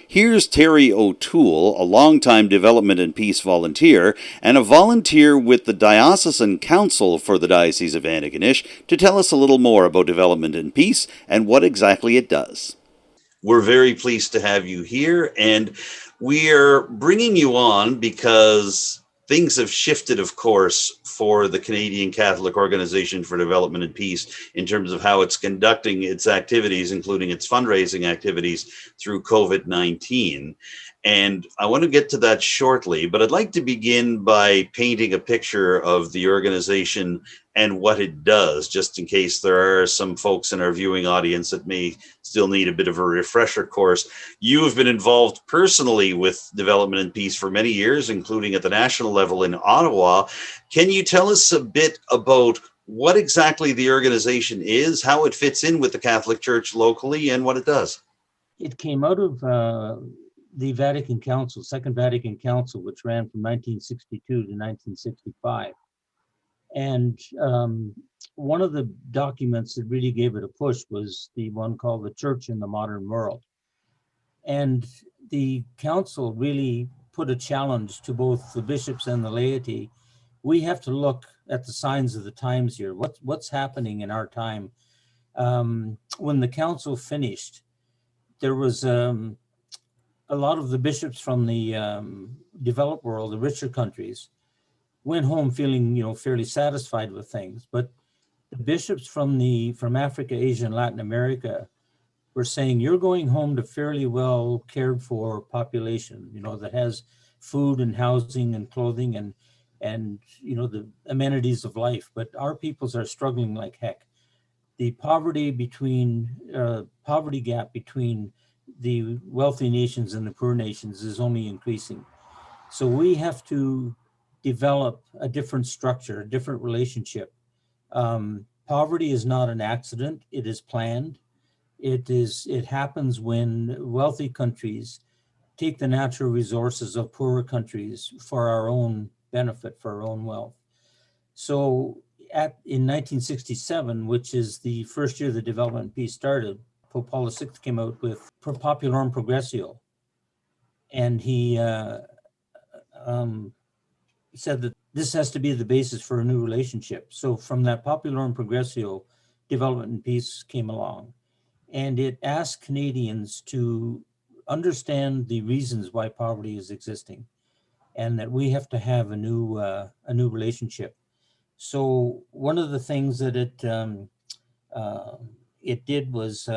Here's Terry O'Toole, a longtime development and peace volunteer, and a volunteer with the Diocesan Council for the Diocese of Antigonish, to tell us a little more about development and peace and what exactly it does. We're very pleased to have you here, and we are bringing you on because things have shifted, of course, for the Canadian Catholic Organization for Development and Peace in terms of how it's conducting its activities, including its fundraising activities through COVID-19. And I want to get to that shortly, but I'd like to begin by painting a picture of the organization and what it does, just in case there are some folks in our viewing audience that may still need a bit of a refresher course. You have been involved personally with development and peace for many years, including at the national level in Ottawa. Can you tell us a bit about what exactly the organization is, how it fits in with the Catholic Church locally, and what it does? It came out of the Vatican Council, Second Vatican Council, which ran from 1962 to 1965. And one of the documents that really gave it a push was the one called The Church in the Modern World. And the council really put a challenge to both the bishops and the laity. We have to look at the signs of the times here. What's happening in our time? When the council finished, there was a lot of the bishops from the developed world, the richer countries, went home feeling, fairly satisfied with things. But the bishops from Africa, Asia, and Latin America were saying, you're going home to fairly well cared for population, that has food and housing and clothing and the amenities of life. But our peoples are struggling like heck. The poverty gap between the wealthy nations and the poor nations is only increasing. So we have to develop a different structure, a different relationship. Poverty is not an accident, it is planned. It happens when wealthy countries take the natural resources of poorer countries for our own benefit, for our own wealth. So in 1967, which is the first year the development and peace started, Pope Paul VI came out with Pro Populorum Progressio, and he said that this has to be the basis for a new relationship. So from that Populorum Progressio, development and peace came along, and it asked Canadians to understand the reasons why poverty is existing, and that we have to have a new relationship. So one of the things that it did was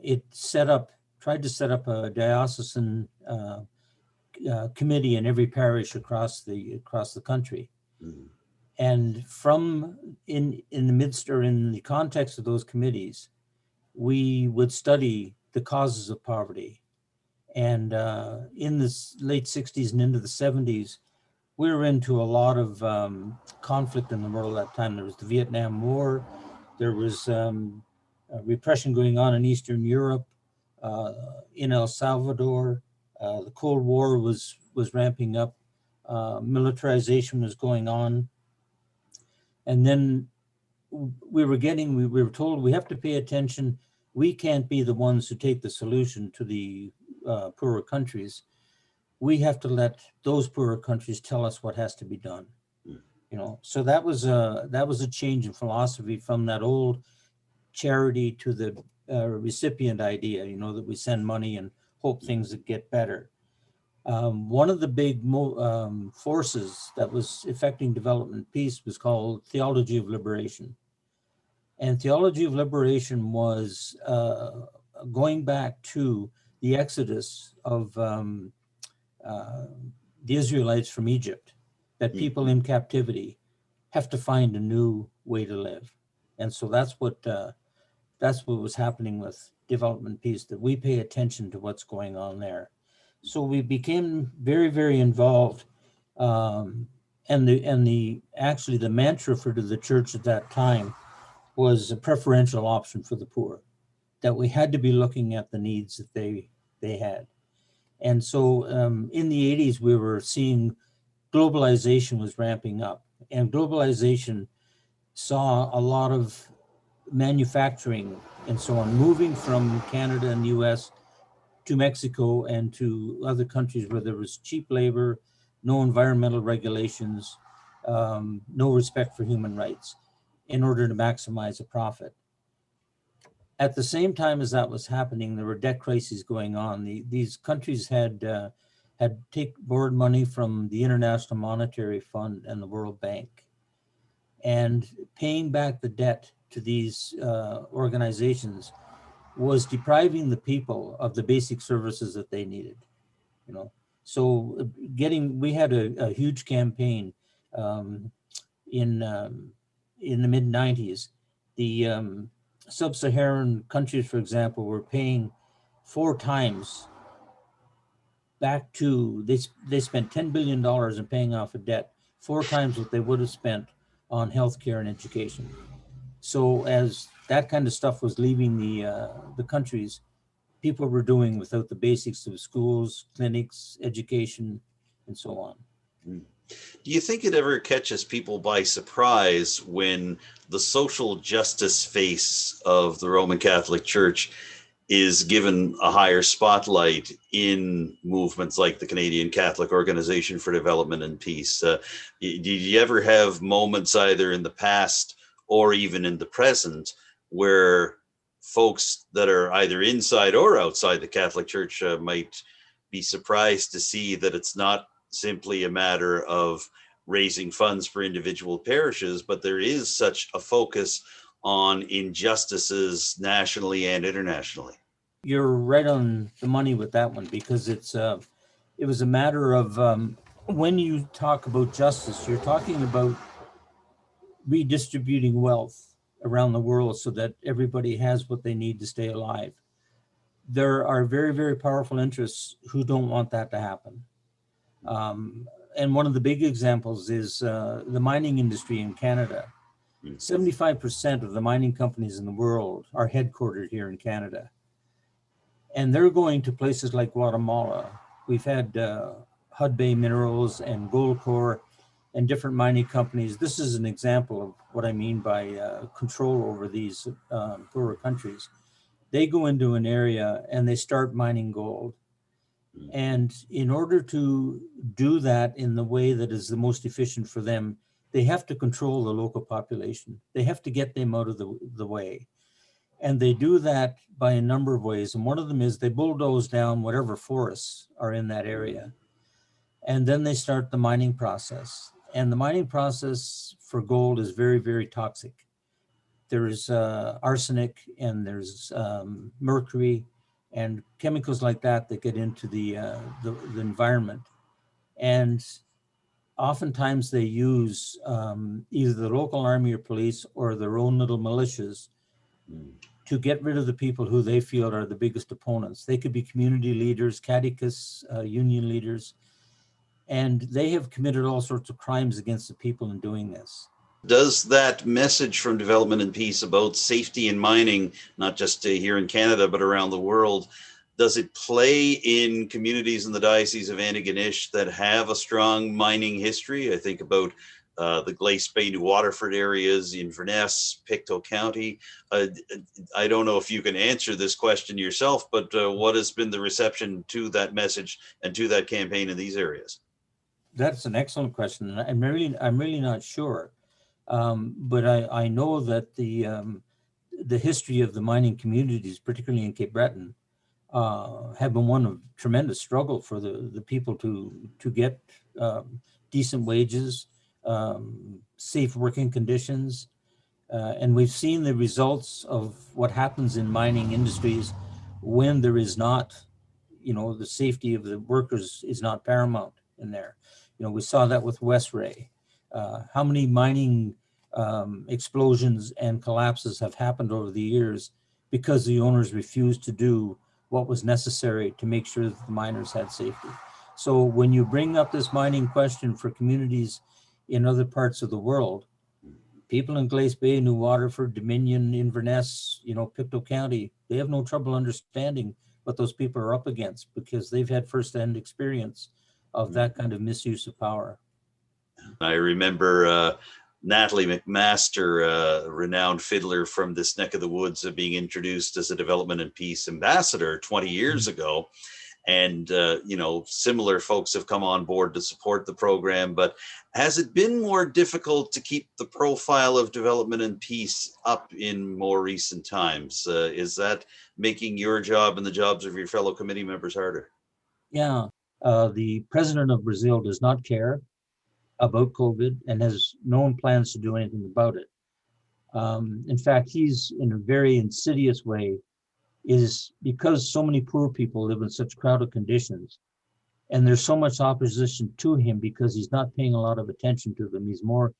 it tried to set up a diocesan committee in every parish across the country. Mm-hmm. And in the midst or in the context of those committees, we would study the causes of poverty. And in the late 60s and into the 70s, we were into a lot of conflict in the world at that time. There was the Vietnam War. There was repression going on in Eastern Europe, in El Salvador. The Cold War was ramping up. Militarization was going on. And then we were told we have to pay attention. We can't be the ones who take the solution to the poorer countries. We have to let those poorer countries tell us what has to be done. You know, so that was a change in philosophy from that old charity to the recipient idea. You know, that we send money and hope things that get better. One of the big forces that was affecting development peace was called theology of liberation. And theology of liberation was going back to the exodus of the Israelites from Egypt, that people in captivity have to find a new way to live. And so that's what was happening with development peace, that we pay attention to what's going on there. So we became very, very involved. And actually the mantra for the church at that time was a preferential option for the poor, that we had to be looking at the needs that they had. And so in the 80s, we were seeing globalization was ramping up, and globalization saw a lot of manufacturing and so on moving from Canada and the US to Mexico and to other countries where there was cheap labor, no environmental regulations, no respect for human rights, in order to maximize a profit. At the same time as that was happening, there were debt crises going on. These countries had borrowed money from the International Monetary Fund and the World Bank, and paying back the debt to these organizations was depriving the people of the basic services that they needed. You know, so we had a huge campaign in the mid 90s. The sub-Saharan countries, for example, were paying 4 times back to, they spent $10 billion in paying off a debt, 4 times what they would have spent on healthcare and education. So as that kind of stuff was leaving the countries, people were doing without the basics of schools, clinics, education, and so on. Do you think it ever catches people by surprise when the social justice face of the Roman Catholic Church is given a higher spotlight in movements like the Canadian Catholic Organization for Development and Peace? Did you ever have moments either in the past or even in the present where folks that are either inside or outside the Catholic Church might be surprised to see that it's not simply a matter of raising funds for individual parishes, but there is such a focus on injustices nationally and internationally? You're right on the money with that one, because it was a matter of when you talk about justice, you're talking about redistributing wealth around the world so that everybody has what they need to stay alive. There are very, very powerful interests who don't want that to happen. And one of the big examples is the mining industry in Canada. 75% of the mining companies in the world are headquartered here in Canada. And they're going to places like Guatemala. We've had Hudbay Minerals and Goldcorp and different mining companies. This is an example of what I mean by control over these poorer countries. They go into an area and they start mining gold. And in order to do that in the way that is the most efficient for them, they have to control the local population. They have to get them out of the way. And they do that by a number of ways. And one of them is they bulldoze down whatever forests are in that area. And then they start the mining process. And the mining process for gold is very, very toxic. There's arsenic and there's mercury and chemicals like that that get into the environment. And oftentimes they use either the local army or police or their own little militias to get rid of the people who they feel are the biggest opponents. They could be community leaders, catechists, union leaders, and they have committed all sorts of crimes against the people in doing this. Does that message from Development and Peace about safety in mining, not just here in Canada, but around the world, does it play in communities in the Diocese of Antigonish that have a strong mining history? I think about the Glace Bay, New Waterford areas, Inverness, Pictou County. I don't know if you can answer this question yourself, but what has been the reception to that message and to that campaign in these areas? That's an excellent question. I'm really not sure. But I know that the history of the mining communities, particularly in Cape Breton, have been one of tremendous struggle for the people to get decent wages, safe working conditions. And we've seen the results of what happens in mining industries when there is not, the safety of the workers is not paramount in there. We saw that with West Ray. How many mining explosions and collapses have happened over the years because the owners refused to do what was necessary to make sure that the miners had safety. So when you bring up this mining question for communities in other parts of the world, people in Glace Bay, New Waterford, Dominion, Inverness, Pictou County, they have no trouble understanding what those people are up against because they've had firsthand experience of that kind of misuse of power. I remember Natalie McMaster, a renowned fiddler from this neck of the woods, being introduced as a Development and Peace ambassador 20 years ago. And, similar folks have come on board to support the program. But has it been more difficult to keep the profile of Development and Peace up in more recent times? Is that making your job and the jobs of your fellow committee members harder? Yeah. The president of Brazil does not care about COVID and has no plans to do anything about it. In fact, he's in a very insidious way is because so many poor people live in such crowded conditions and there's so much opposition to him because he's not paying a lot of attention to them. He's more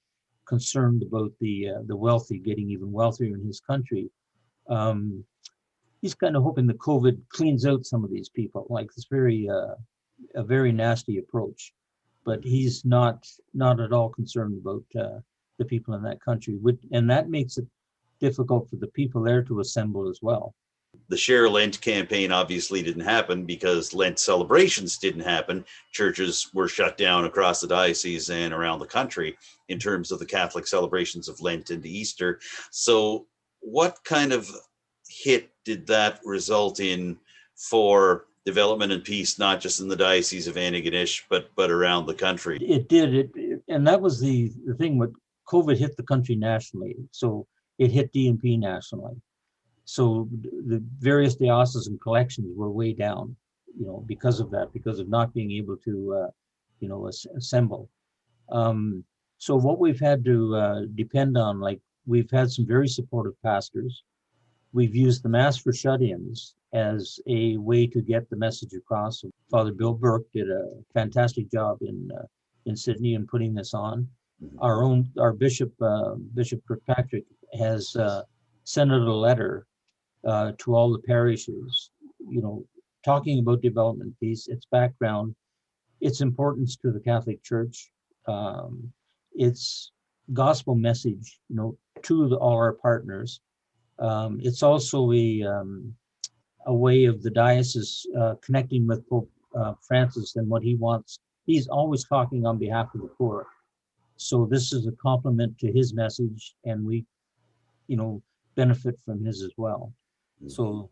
concerned about the wealthy getting even wealthier in his country. He's kind of hoping that COVID cleans out some of these people, like this a very nasty approach. But he's not at all concerned about the people in that country. And that makes it difficult for the people there to assemble as well. The Share Lent campaign obviously didn't happen because Lent celebrations didn't happen. Churches were shut down across the diocese and around the country in terms of the Catholic celebrations of Lent and Easter. So what kind of hit did that result in for Development and Peace, not just in the Diocese of Antigonish, but around the country? It did. And that was the thing with COVID hit the country nationally. So it hit DNP nationally. So the various diocesan collections were way down, because of that, because of not being able to, assemble. So what we've had to depend on, like we've had some very supportive pastors. We've used the Mass for Shut-ins as a way to get the message across. Father Bill Burke did a fantastic job in Sydney in putting this on. Our Bishop Kirkpatrick has sent out a letter to all the parishes, talking about development peace, its background, its importance to the Catholic Church, its gospel message, to all our partners. It's also a way of the diocese connecting with Pope Francis and what he wants. He's always talking on behalf of the poor. So this is a complement to his message, and we, benefit from his as well. So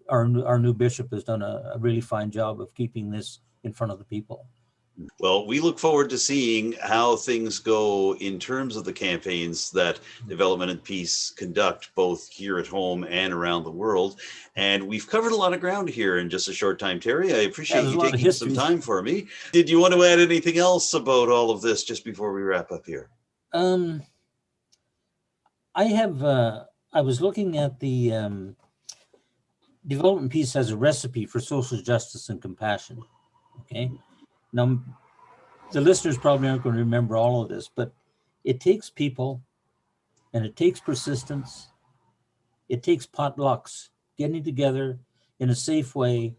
our new bishop has done a really fine job of keeping this in front of the people. Well, we look forward to seeing how things go in terms of the campaigns that Development and Peace conduct both here at home and around the world. And we've covered a lot of ground here in just a short time, Terry. I appreciate you taking some time for me. Did you want to add anything else about all of this just before we wrap up here? I was looking at the Development and Peace has a recipe for social justice and compassion. Okay. Now, the listeners probably aren't going to remember all of this, but it takes people and it takes persistence. It takes potlucks, getting together in a safe way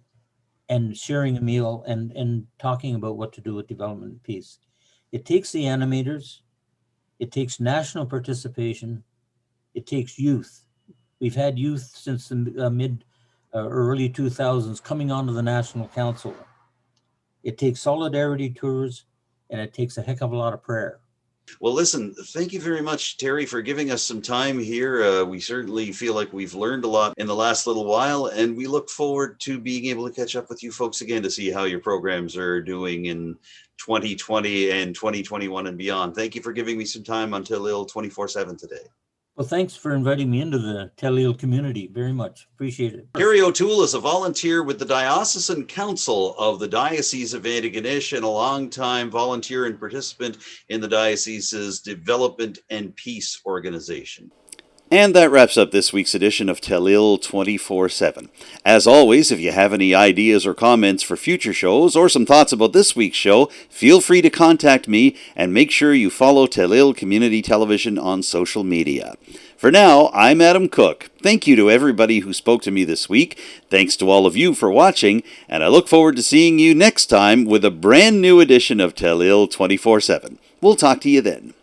and sharing a meal and talking about what to do with development and peace. It takes the animators. It takes national participation. It takes youth. We've had youth since the early 2000s coming onto the National Council. It takes solidarity tours, and it takes a heck of a lot of prayer. Well, listen, thank you very much, Terry, for giving us some time here. We certainly feel like we've learned a lot in the last little while, and we look forward to being able to catch up with you folks again to see how your programs are doing in 2020 and 2021 and beyond. Thank you for giving me some time on Telile 24/7 today. Well, thanks for inviting me into the Telile community. Very much. Appreciate it. Terry O'Toole is a volunteer with the Diocesan Council of the Diocese of Antigonish and a longtime volunteer and participant in the diocese's Development and Peace organization. And that wraps up this week's edition of Telile 24/7. As always, if you have any ideas or comments for future shows or some thoughts about this week's show, feel free to contact me and make sure you follow Telile Community Television on social media. For now, I'm Adam Cook. Thank you to everybody who spoke to me this week. Thanks to all of you for watching, and I look forward to seeing you next time with a brand new edition of Telile 24/7. We'll talk to you then.